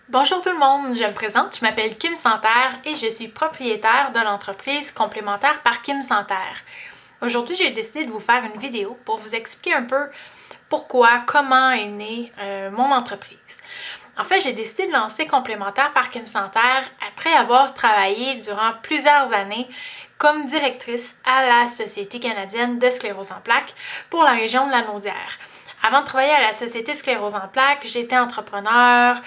Bonjour tout le monde, je me présente, je m'appelle Kim Santerre et je suis propriétaire de l'entreprise Complémentaire par Kim Santerre. Aujourd'hui, j'ai décidé de vous faire une vidéo pour vous expliquer un peu pourquoi, comment est née mon entreprise. En fait, j'ai décidé de lancer Complémentaire par Kim Santerre après avoir travaillé durant plusieurs années comme directrice à la Société canadienne de sclérose en plaques pour la région de la Naudière. Avant de travailler à la Société sclérose en plaques, j'étais entrepreneur,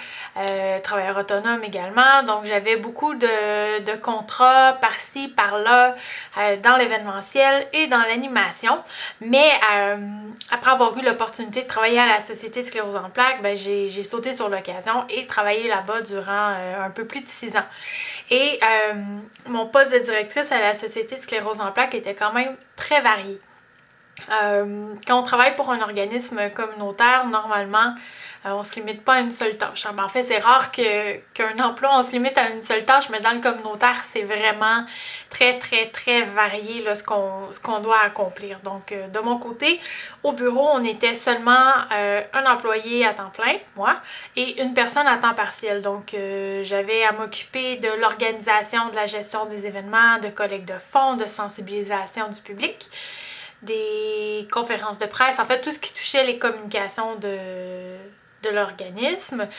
travailleur autonome également, donc j'avais beaucoup de contrats par-ci, par-là, dans l'événementiel et dans l'animation. Mais après avoir eu l'opportunité de travailler à la Société sclérose en plaques, ben, j'ai sauté sur l'occasion et travaillé là-bas durant un peu plus de 6 ans. Et mon poste de directrice à la Société sclérose en plaques était quand même très varié. Quand on travaille pour un organisme communautaire, normalement, on se limite pas à une seule tâche. En fait, c'est rare qu'un emploi, on se limite à une seule tâche, mais dans le communautaire, c'est vraiment très varié là, ce qu'on doit accomplir. Donc, de mon côté, au bureau, on était seulement un employé à temps plein, moi, et une personne à temps partiel. Donc, j'avais à m'occuper de l'organisation, de la gestion des événements, de collecte de fonds, de sensibilisation du public, des conférences de presse, en fait tout ce qui touchait les communications de l'organisme,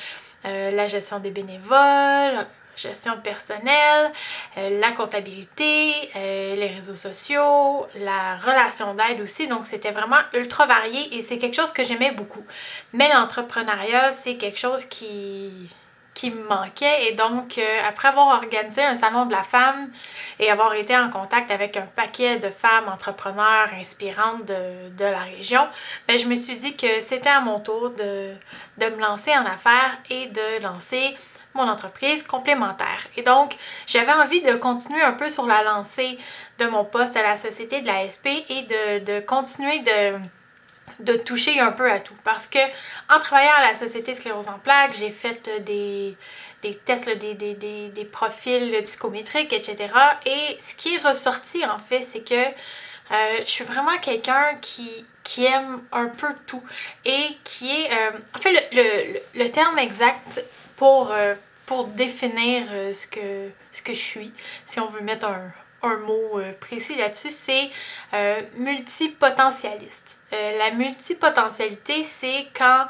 la gestion des bénévoles, gestion de personnel, la comptabilité, les réseaux sociaux, la relation d'aide aussi. Donc c'était vraiment ultra varié et c'est quelque chose que j'aimais beaucoup. Mais l'entrepreneuriat, c'est quelque chose qui me manquait et donc après avoir organisé un salon de la femme et avoir été en contact avec un paquet de femmes entrepreneurs inspirantes de la région, ben, je me suis dit que c'était à mon tour de me lancer en affaires et de lancer mon entreprise complémentaire. Et donc, j'avais envie de continuer un peu sur la lancée de mon poste à la Société de la SP et de continuer de toucher un peu à tout. Parce que en travaillant à la Société sclérose en plaques, j'ai fait des tests, là, des profils psychométriques, etc. Et ce qui est ressorti, en fait, c'est que je suis vraiment quelqu'un qui aime un peu tout et qui est... en fait, le terme exact pour définir ce que je suis, si on veut mettre un mot précis là-dessus, c'est multipotentialiste. La multipotentialité, c'est quand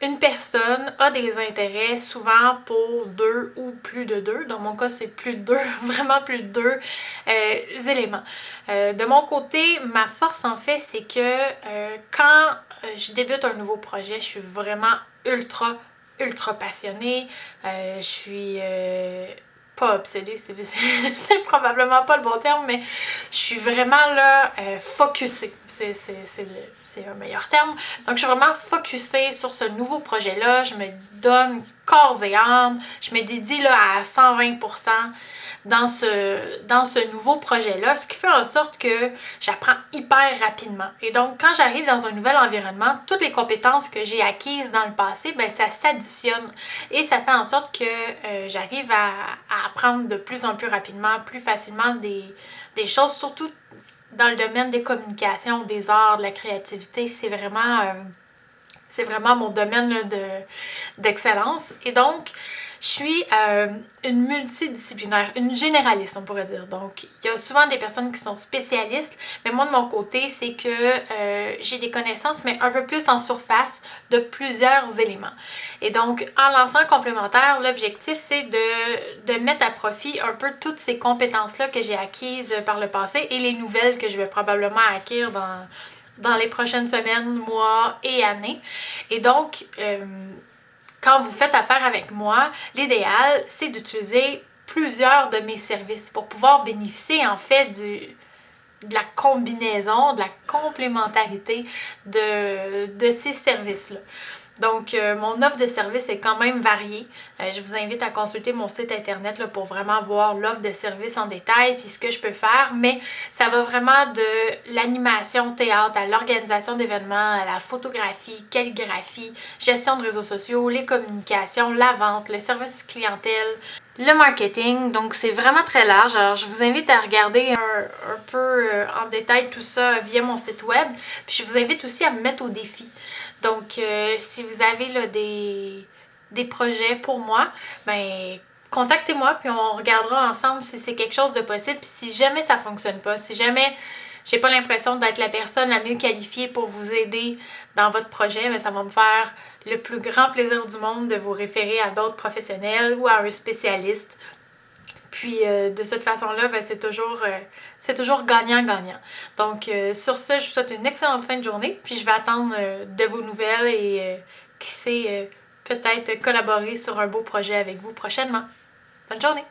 une personne a des intérêts, souvent pour 2 ou plus de 2. Dans mon cas, c'est plus de 2, vraiment plus de 2 éléments. De mon côté, ma force en fait, c'est que quand je débute un nouveau projet, je suis vraiment ultra passionnée. Je suis pas obsédée, c'est probablement pas le bon terme, mais je suis vraiment là focusée. C'est un meilleur terme. Donc, je suis vraiment focusée sur ce nouveau projet-là. Je me donne corps et âme. Je me dédie là, à 120% dans ce nouveau projet-là, ce qui fait en sorte que j'apprends hyper rapidement. Et donc, quand j'arrive dans un nouvel environnement, toutes les compétences que j'ai acquises dans le passé, ben, ça s'additionne et ça fait en sorte que j'arrive à apprendre de plus en plus rapidement, plus facilement des choses, surtout dans le domaine des communications, des arts, de la créativité. C'est vraiment mon domaine là, d'excellence. Et donc, je suis une multidisciplinaire, une généraliste, on pourrait dire. Donc, il y a souvent des personnes qui sont spécialistes, mais moi, de mon côté, c'est que j'ai des connaissances, mais un peu plus en surface de plusieurs éléments. Et donc, en lançant complémentaire, l'objectif, c'est de mettre à profit un peu toutes ces compétences-là que j'ai acquises par le passé et les nouvelles que je vais probablement acquérir dans les prochaines semaines, mois et années. Et donc, quand vous faites affaire avec moi, l'idéal, c'est d'utiliser plusieurs de mes services pour pouvoir bénéficier en fait de la combinaison, de la complémentarité de ces services-là. Donc, mon offre de service est quand même variée. Je vous invite à consulter mon site internet là, pour vraiment voir l'offre de service en détail puis ce que je peux faire. Mais ça va vraiment de l'animation théâtre à l'organisation d'événements, à la photographie, calligraphie, gestion de réseaux sociaux, les communications, la vente, le service clientèle, le marketing. Donc, c'est vraiment très large. Alors, je vous invite à regarder un peu en détail tout ça via mon site web. Puis, je vous invite aussi à me mettre au défi. Donc, si vous avez là, des projets pour moi, ben contactez-moi puis on regardera ensemble si c'est quelque chose de possible. Puis si jamais ça fonctionne pas, si jamais j'ai pas l'impression d'être la personne la mieux qualifiée pour vous aider dans votre projet, mais ça va me faire le plus grand plaisir du monde de vous référer à d'autres professionnels ou à un spécialiste. Puis de cette façon-là, ben, c'est toujours gagnant-gagnant. Donc sur ce, je vous souhaite une excellente fin de journée. Puis je vais attendre de vos nouvelles et qui sait, peut-être collaborer sur un beau projet avec vous prochainement. Bonne journée!